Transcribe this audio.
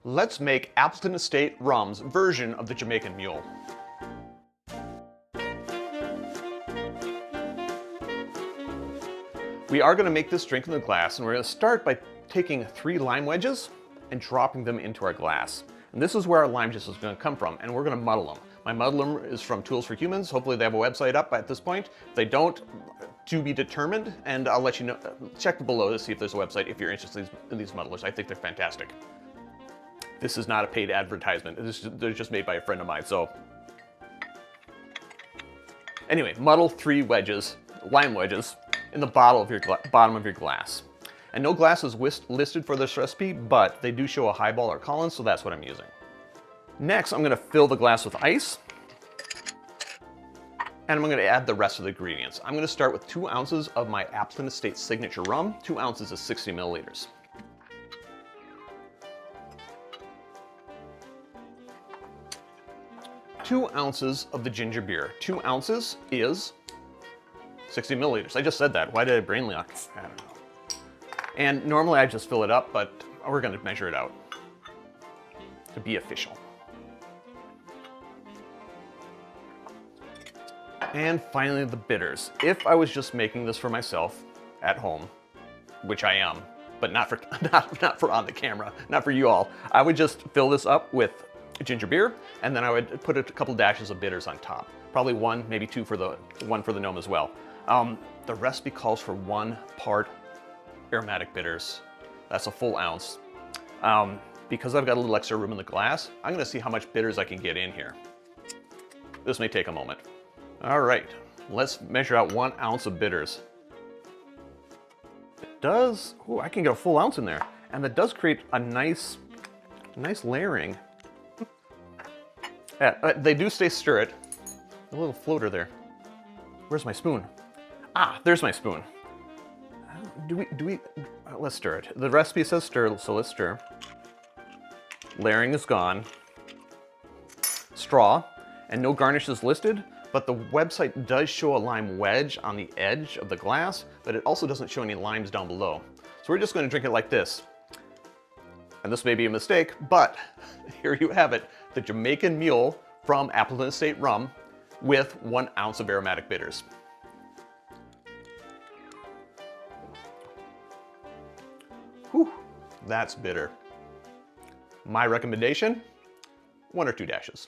Let's make Appleton Estate Rum's version of the Jamaican Mule. We are going to make this drink in the glass, and we're going to start by taking 3 lime wedges and dropping them into our glass. And this is where our lime juice is going to come from, and we're going to muddle them. My muddler is from Tools for Humans. Hopefully they have a website up at this point. If they don't, to be determined, and I'll let you know. Check below to see if there's a website if you're interested in these muddlers. I think they're fantastic. This is not a paid advertisement. They're just made by a friend of mine, so. Anyway, muddle 3 wedges, lime wedges, in the bottom of your glass. And no glass is listed for this recipe, but they do show a highball or Collins, so that's what I'm using. Next, I'm gonna fill the glass with ice, and I'm gonna add the rest of the ingredients. I'm gonna start with 2 ounces of my Appleton Estate Signature Rum. 2 ounces is 60 milliliters. 2 ounces of the ginger beer. 2 ounces is 60 milliliters. I just said that. Why did I brain lock? I don't know. And normally I just fill it up, but we're gonna measure it out to be official. And finally the bitters. If I was just making this for myself at home, which I am, but not for on the camera, not for you all, I would just fill this up with ginger beer, and then I would put a couple dashes of bitters on top. Probably 1, maybe 2 for the gnome as well. The recipe calls for 1 part aromatic bitters. That's a full ounce. Because I've got a little extra room in the glass, I'm gonna see how much bitters I can get in here. This may take a moment. All right, let's measure out 1 ounce of bitters. It does, ooh, I can get a full ounce in there. And that does create a nice layering. Yeah, they do stay stirred. A little floater there. Where's my spoon? Ah, there's my spoon. Let's stir it. The recipe says stir, so let's stir. Layering is gone. Straw, and no garnish is listed, but the website does show a lime wedge on the edge of the glass, but it also doesn't show any limes down below. So we're just gonna drink it like this. And this may be a mistake, but here you have it. The Jamaican Mule from Appleton Estate Rum with 1 ounce of aromatic bitters. Whew, that's bitter. My recommendation, 1 or 2 dashes.